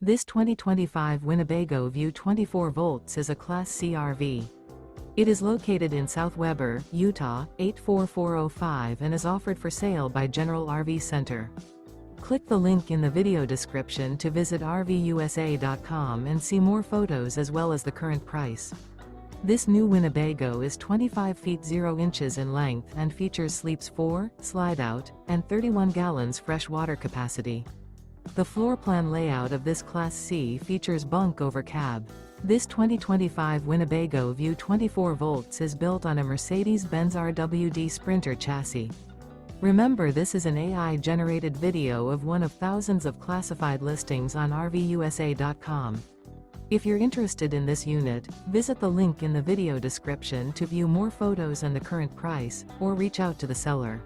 This 2025 Winnebago View 24 volts is a Class C RV. It is located in South Weber, Utah, 84405 and is offered for sale by General RV Center. Click the link in the video description to visit RVUSA.com and see more photos as well as the current price. This new Winnebago is 25 feet 0 inches in length and features sleeps 4, slide-out, and 31 gallons fresh water capacity. The floor plan layout of this Class C features bunk over cab. This 2025 Winnebago View 24 volts is built on a Mercedes Benz RWD Sprinter chassis. Remember, this is an AI-generated video of one of thousands of classified listings on RVUSA.com. If you're interested in this unit, visit the link in the video description to view more photos and the current price, or reach out to the seller.